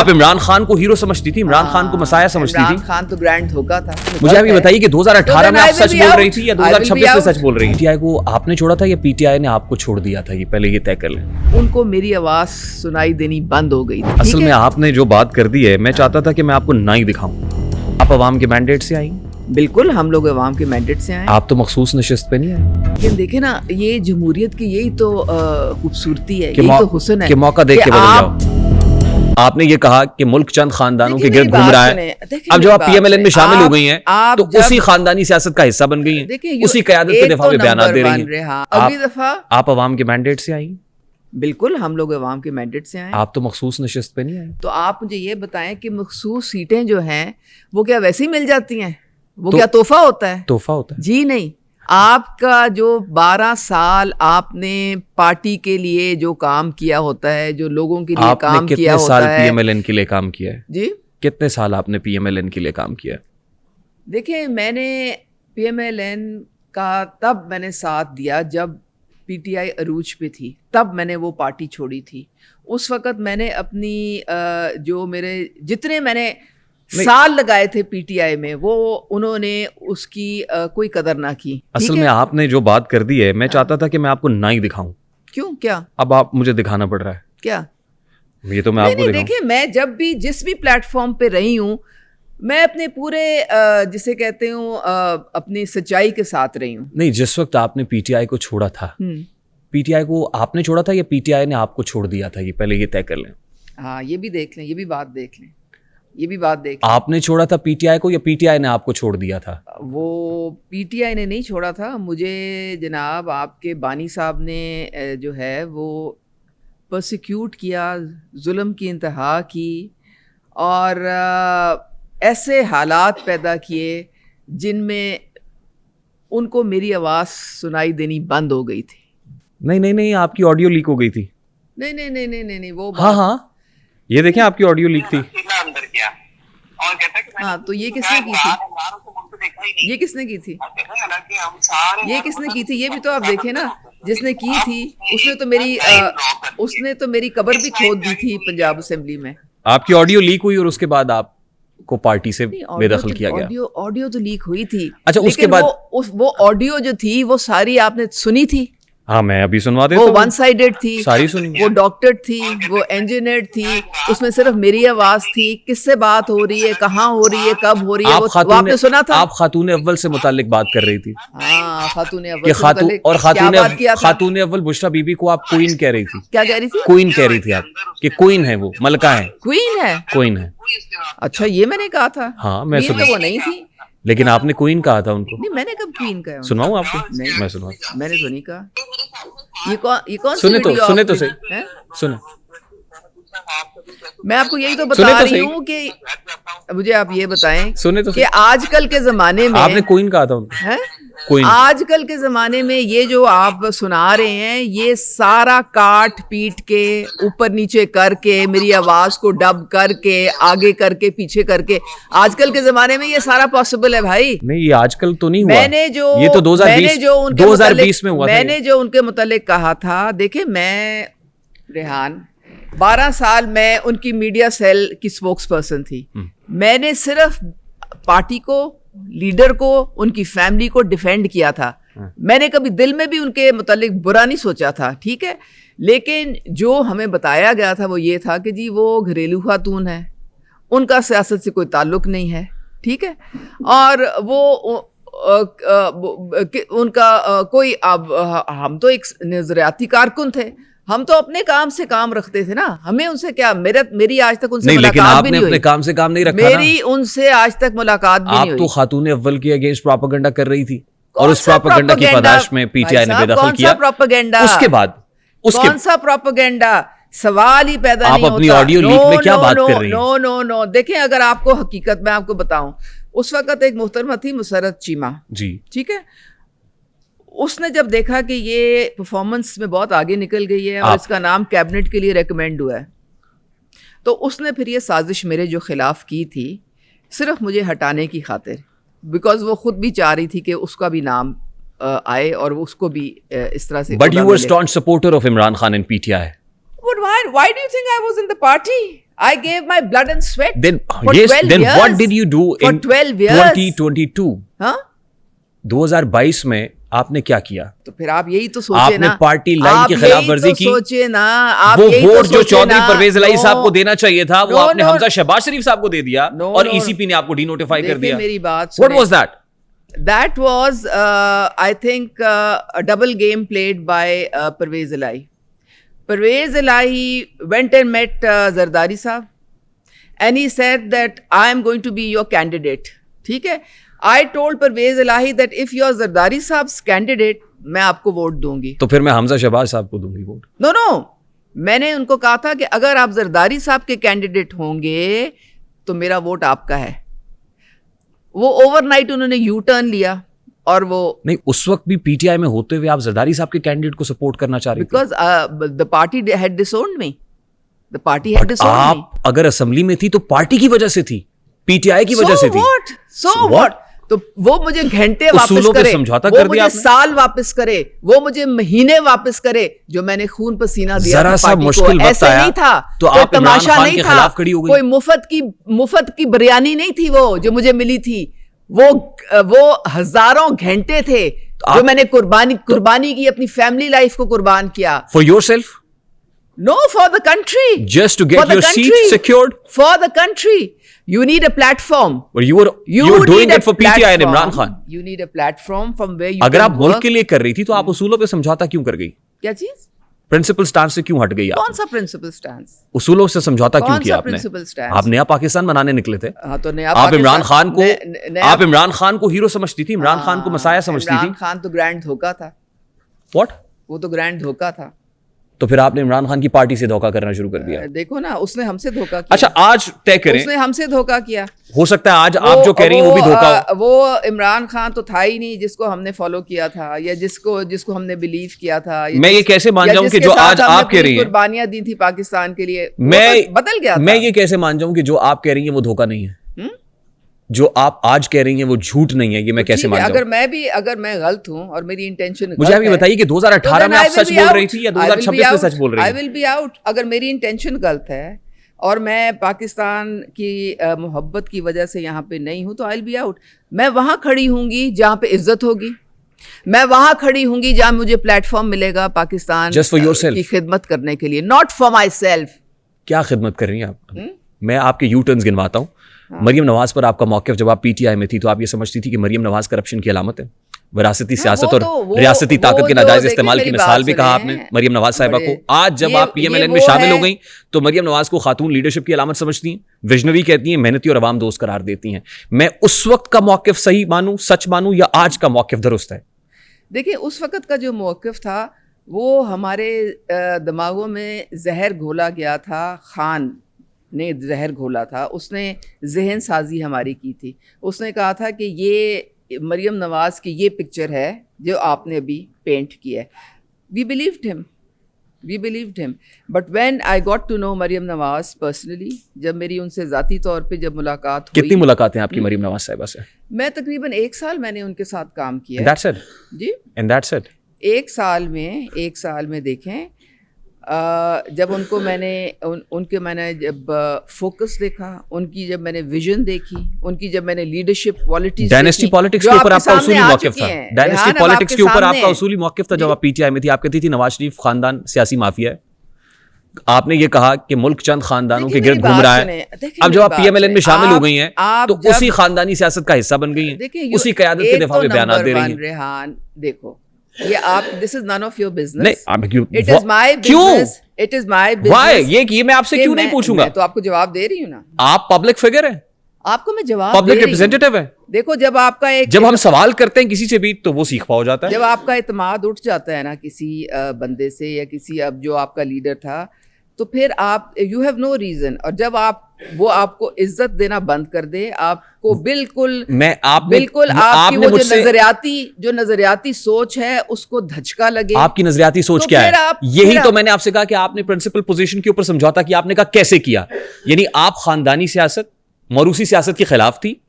आप इमरान खान को हीरो समझती थी, इमरान खान को मसाया समझती थी। इमरान खान तो ग्रैंड धोखा था। मुझे आप ये बताइए कि 2018 में आप सच बोल रही थी या 2026 में सच बोल रही थी? पीटीआई को आपने छोड़ा था या पीटीआई ने आपको छोड़ दिया था, ये पहले ये तय कर लें। उनको मेरी आवाज सुनाई देनी बंद हो गई थी। असल में आपने जो बात कर दी है, मैं चाहता था कि मैं आपको ना ही दिखाऊं। आप अवाम के मैंडेट से आई? बिल्कुल, हम लोग अवाम के मैंडेट से आए। आप तो मखसूस नशिस्त पे नहीं आए। लेकिन देखे ना, ये जमहूरियत की यही तो खूबसूरती है, यही तो हुस्न है कि मौका देख के बदल जाओ। आपने ये कहा कि मुल्क चंद खानदानों के गिर्द घूम रहा है। अब जब आप पीएमएलएन में शामिल हो गई हैं, तो उसी खानदानी सियासत का हिस्सा बन गई हैं, उसी क़यादत के दिफा में बयान दे रही हैं। अगली दफा आप अवाम के मैंडेट से आई? बिल्कुल, हम लोग अवाम के मैंडेट से आए। आप तो मखसूस नशिस्त पे नहीं आए। तो आप मुझे ये बताएं कि मखसूस सीटें जो हैं वो क्या वैसे ही मिल जाती हैं? वो तो, क्या तोहफा होता है? तोहफा होता है जी नहीं। आपका जो 12 साल आपने पार्टी के लिए जो काम किया होता है, जो लोगों के लिए काम किया होता है। कितने साल पीएमएलएन के लिए काम किया है जी? कितने साल आपने पीएमएलएन के लिए काम किया है? देखिए, मैंने पीएमएलएन का तब मैंने साथ दिया जब पीटीआई अरूज पे थी, तब मैंने वो पार्टी छोड़ी थी। उस वक़्त मैंने अपनी जो मेरे जितने मैंने साल लगाए थे पीटीआई में, वो उन्होंने उसकी कोई कदर ना की। असल में आपने जो बात कर दी है, मैं चाहता था कि मैं आपको ना ही दिखाऊं। क्यों? क्या अब आप मुझे दिखाना पड़ रहा है? क्या? ये तो मैं आपको दिखाऊं। देखिए, मैं जब भी जिस भी प्लेटफॉर्म पे रही हूँ, मैं अपने पूरे जिसे कहते हूँ अपनी सच्चाई के साथ रही हूँ। नहीं, जिस वक्त आपने पीटीआई को छोड़ा था, पीटीआई को आपने छोड़ा था या पीटीआई ने आपको छोड़ दिया था, ये पहले ये तय कर लें। हाँ, ये भी देख लें, ये भी बात देख लें, ये भी बात देख लें। आपने छोड़ा था पीटीआई को या पीटीआई ने आपको छोड़ दिया था? वो पीटीआई ने नहीं छोड़ा था मुझे जनाब। आपके बानी साहब ने जो है वो परसिक्यूट किया, जुल्म की इंतहा की और ऐसे हालात पैदा किए जिनमें उनको मेरी आवाज़ सुनाई देनी बंद हो गई थी। नहीं, आपकी ऑडियो लीक हो गई थी। नहीं, वो हाँ, ये देखें, आपकी ऑडियो लीक थी। हाँ, तो ये किसने की थी? ये किसने की थी? ये किसने की थी? ये भी तो आप देखें ना, जिसने की थी उसने तो मेरी कब्र भी खोद दी थी पंजाब असेंबली में। आपकी ऑडियो लीक हुई और उसके बाद आपको पार्टी से बेदखल किया गया। ऑडियो तो लीक हुई थी। अच्छा, उसके बाद वो ऑडियो जो थी वो सारी आपने सुनी थी? हाँ, मैं अभी सुनवा देता हूँ। वो वन साइडेड थी, सारी सुनी। वो डॉक्टर थी, वो इंजीनियर थी, उसमें सिर्फ मेरी आवाज थी। किससे बात हो रही है, कहाँ हो रही है, कब हो रही है, वो आपने सुना था? आप खातून अव्वल से मुतालिक बात कर रही थी। हाँ, खातून अव्वल बुशरा बीबी को आप क्वीन कह रही थी। क्या कह रही थी? क्वीन कह रही थी आप कि क्वीन है, वो मलका है। क्वीन है। अच्छा, ये मैंने कहा था? हाँ, मैं सुना। तो वो नहीं थी, लेकिन आपने क्वीन कहा था उनको। नहीं, मैंने कब क्वीन कहा? सुनाऊं आपको? नहीं, मैं सुनाऊं। मैंने तो नहीं कहा। ये कौन सुने तो सही। सुने, मैं आपको यही तो बता रही हूँ कि मुझे आप ये बताएं सुने तो कि आजकल के जमाने में आपने क्वीन कहा था उनको। आजकल के जमाने में ये जो आप सुना रहे हैं, ये सारा काट पीट के ऊपर नीचे करके मेरी आवाज को डब करके आगे करके पीछे करके, आजकल के जमाने में ये सारा पॉसिबल है भाई। नहीं, ये आजकल तो नहीं हुआ। ये तो 2020 में हुआ। मैंने जो उनके मुतालिक कहा था, देखे, मैं रेहान 12 साल मैं उनकी मीडिया सेल की स्पोक्स पर्सन थी। मैंने सिर्फ पार्टी को, लीडर को, उनकी फैमिली को डिफेंड किया था। मैंने कभी दिल में भी उनके मुतालिक बुरा नहीं सोचा था, ठीक है। लेकिन जो हमें बताया गया था वो ये था कि जी वो घरेलू खातून है, उनका सियासत से कोई ताल्लुक नहीं है, ठीक है। और वो उनका कोई, अब हम तो एक नजरियाती कारकुन थे, हम तो अपने काम से काम रखते थे ना, हमें उनसे क्या, मेरी आज तक उनसे मुलाकात भी नहीं हुई। अपने काम से काम नहीं रखा। मेरी उनसे आज तक मुलाकात भी नहीं हुई। आप तो खातून अव्वल के अगेंस्ट प्रोपेगेंडा कर रही थी और उस प्रोपेगेंडा की पादाश में पीटीआई ने बेदखल किया। प्रोपेगेंडा उसके बाद कौन सा प्रोपेगेंडा? सवाल ही पैदा नहीं होता। आप अपनी ऑडियो लीक में क्या बात कर रही हैं? नो, देखें, अगर आपको हकीकत में आपको बताऊं, उस वक्त एक मोहतरमा थी मुसर्रत चीमा जी, ठीक है। उसने जब देखा कि ये परफॉर्मेंस में बहुत आगे निकल गई है और इसका नाम कैबिनेट के लिए रेकमेंड हुआ है, तो उसने फिर ये साजिश मेरे जो खिलाफ की थी, सिर्फ मुझे हटाने की खातिर, बिकॉज वो खुद भी चाह रही थी कि उसका भी नाम आए और वो उसको भी इस तरह से। But you were staunch supporter of Imran Khan in PTI. Why do you think I was in the party? I gave my blood and sweat. Then for yes, 12 then years. what did you do for in 12 years? 2022? हाँ? 2022 में आपने क्या किया? तो फिर आप यही तो सोचे आपने ना, पार्टी लाइन की खिलाफ वर्जी की। सोचे ना, आप वो यही वोट तो जो सोचे चौधरी ना, परवेज इलाही साहब को देना चाहिए था, वो आपने हमजा शहबाज शरीफ साहब को दे दिया, और ईसीपी ने आपको डिनोटिफाई कर दिया। मेरी बात What was that? That was, I think, a double game played by Pervez Elahi. Pervez Elahi went and met Zardari Saab, and he said that I am going to be your candidate. ठीक है? I told Pervez Elahi that if you are Zardari Saab's candidate, मैं आपको vote दूंगी। तो फिर मैं हमजा शहबाज साहब को दूंगी वोट। No, मैंने उनको कहा था कि अगर आप जरदारी साहब के कैंडिडेट होंगे तो मेरा वोट आपका है। वो ओवरनाइट उन्होंने यू टर्न लिया, और वो नहीं, उस वक्त भी पीटीआई में होते हुए आप जरदारी साहब के कैंडिडेट को सपोर्ट करना चाह रहे थे। Because the party had disowned me, the party had disowned me. आप अगर असेंबली में थी तो पार्टी की वजह से थी, पीटीआई की वजह से थी। So what? तो वो मुझे घंटे वापस करे, वो मुझे साल वापस करे, वो मुझे महीने वापस करे, जो मैंने खून पसीना दिया जरा सा मुश्किल ऐसे नहीं था, तो आप तमाशा नहीं था, खड़ी हो गई। कोई मुफ्त की बिरयानी नहीं थी वो जो मुझे मिली थी। वो हजारों घंटे थे जो मैंने कुर्बानी की, अपनी फैमिली लाइफ को कुर्बान किया। For yourself? No, for the country. Just to get your seat secured? For the country. You need a platform. But you were doing it for PTI and Imran Khan. You need a platform from where you अगर आप मुल्क के लिए कर रही थी तो आप उसूलों पे समझौता क्यों कर गई? क्या चीज? प्रिंसिपल स्टैंड से क्यों हट गई आप? कौन सा प्रिंसिपल स्टैंड? उसूलों से समझौता क्यों किया आपने? Principle stand? आप नया पाकिस्तान बनाने निकले थे। हाँ, तो नया आप इमरान खान को हीरो समझती थी, इमरान खान को मसाया समझती थी। इमरान खान तो ग्रैंड धोखा था। What? वो तो ग्रैंड धोखा था। तो फिर आपने इमरान खान की पार्टी से धोखा करना शुरू कर दिया। देखो ना, उसने हमसे धोखा किया। अच्छा, आज तय करें, उसने हमसे धोखा किया। हो सकता है आज आप जो कह रही हैं वो भी धोखा हो। वो इमरान खान तो था ही नहीं जिसको हमने फॉलो किया था, या जिसको हमने बिलीव किया था। मैं ये कैसे मान जाऊं कि जो आज आप कह रही हैं, कुर्बानियां दी थी पाकिस्तान के लिए, मैं बदल गया था। मैं ये कैसे मान जाऊं कि जो आप कह रही हैं वो धोखा नहीं है, जो आप आज कह रही हैं वो झूठ नहीं है, ये मैं कैसे मान जाऊं? अगर मैं गलत हूं और मेरी इंटेंशन, मुझे आप ये बताइए कि 2018 में आप सच बोल रही थी या 2026 में सच बोल रही हैं? I will be out. अगर मेरी इंटेंशन गलत है और मैं पाकिस्तान की मोहब्बत की वजह से यहाँ पे नहीं हूँ, तो आई विल बी आउट। मैं वहाँ खड़ी होंगी जहाँ पे इज्जत होगी, मैं वहाँ खड़ी होंगी जहाँ मुझे प्लेटफॉर्म मिलेगा पाकिस्तान की खिदमत करने के लिए, नॉट फॉर माई सेल्फ। क्या खिदमत कर रही हैं आप? मैं आपके यू टर्न्स गिनवाता हूँ। मरियम नवाज पर आपका मौक़िफ़, जब आप पीटीआई में थी तो आप ये समझती थी कि मरियम नवाज करप्शन की अलामत है, विरासती सियासत और रियासती ताकत के नाजायज इस्तेमाल की मिसाल भी कहा आपने मरियम नवाज साहिबा को। आज जब आप पीएमएलएन में शामिल हो गई तो मरियम नवाज को खातून लीडरशिप की अलामत समझती हैं, विजनरी कहती हैं, मेहनती और अवाम दोस्त करार देती हैं। मैं उस वक्त का मौक़िफ़ सही मानूं, सच मानूं, या आज का मौक़िफ़ दुरुस्त है? देखिए, उस वक्त का जो मौक़िफ़ था वो हमारे दिमागों में जहर घोला गया था, खान ने जहर घोला था, उसने जहन साजी हमारी की थी। उसने कहा था कि ये मरियम नवाज की ये पिक्चर है जो आपने अभी पेंट की है। We believed him but when I got to know Maryam Nawaz personally, जब मेरी उनसे ज़ाती तौर पे जब मुलाकात हुई। कितनी मुलाकातें आपकी मरियम नवाज साहिबा से? मैं तकरीबन 1 साल मैंने उनके साथ काम किया। That's it? Ji, And that's it? 1 साल में देखें, जब उनको मैंने जब फोकस देखा, उनकी जब मैंने विजन देखी, उनकी जब मैंने लीडरशिप क्वालिटीज, डायनेस्टी पॉलिटिक्स के ऊपर आपका उसूली मौक़िफ़ था। डायनेस्टी पॉलिटिक्स के ऊपर आपका उसूली मौक़िफ़ था जब आप पीटीआई में थी। आप कहती थी नवाज शरीफ खानदान सियासी माफिया है। आपने ये कहा कि मुल्क चंद खानदानों के गिर्द घूम रहा है। अब जब आप पीएमएलएन में शामिल हो गई हैं तो उसी खानदानी सियासत का हिस्सा बन गई हैं, उसी क़यादत के दिफा में बयान दे रही हैं। रेहान, देखो, ये आप, this is none of your business. It is my business. It is my business. Why? ये मैं आपसे क्यों नहीं पूछूंगा? मैं तो आपको जवाब दे रही हूँ ना। आप पब्लिक फिगर हैं, आपको मैं जवाब, पब्लिक रिप्रेजेंटेटिव है। देखो, जब हम सवाल करते हैं किसी से भी तो वो सीख पाओ जाता है। जब आपका इत्मीनान उठ जाता है ना किसी बंदे से, या किसी अब जो आपका लीडर था, तो फिर आप यू हैव नो रीजन। और जब वो आपको इज्जत देना बंद कर दे, आपको बिल्कुल आपकी वो जो नजरियाती सोच है उसको धचका लगे। आपकी नजरियाती सोच क्या है? यही तो मैंने आपसे कहा कि आपने प्रिंसिपल पोजीशन के ऊपर समझौता किया। आपने कहा कैसे किया? यानी आप खानदानी सियासत, मरूसी सियासत के खिलाफ थी।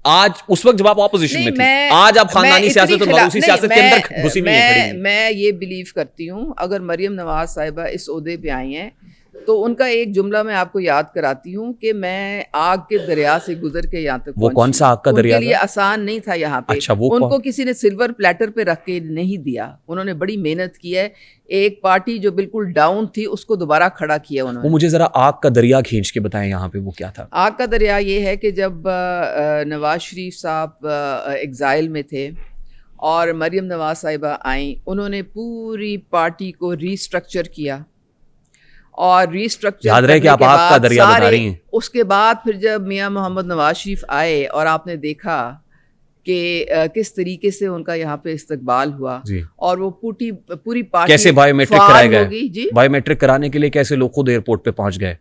आज उस वक्त जब आप ऑपोजिशन में थी, आज आप खानदानी सियासत और मरूसी सियासत के अंदर घुसी हुई हैं। मैं ये बिलीव करती हूँ, अगर मरियम नवाज साहिबा इस ओहदे पे आई हैं तो उनका एक जुमला मैं आपको याद कराती हूँ कि मैं आग के दरिया से गुजर के यहाँ तक वो कौन सा आग का दरिया? उनके लिए आसान नहीं था यहाँ पे। अच्छा, वो उनको किसी ने सिल्वर प्लेटर पे रख के नहीं दिया, उन्होंने बड़ी मेहनत की है। एक पार्टी जो बिल्कुल डाउन थी उसको दोबारा खड़ा किया उन्होंने। वो मुझे जरा आग का दरिया खींच के बताएं यहाँ पे वो क्या था? आग का दरिया ये है कि जब नवाज शरीफ साहब एग्जाइल में थे और मरियम नवाज साहिबा आई, उन्होंने पूरी पार्टी को रीस्ट्रक्चर किया और रीस्ट्रक्चर याद रहे कि आप आग का दरिया बता रही हैं। उसके बाद फिर जब मियां मोहम्मद नवाज शरीफ आए और आपने देखा कि किस तरीके से उनका यहाँ पे इस्तकबाल हुआ और वो पूरी पार्टी कैसे बायोमेट्रिक कराए गए, बायोमेट्रिक कराने के लिए कैसे लोग खुद एयरपोर्ट पे पहुंच गए।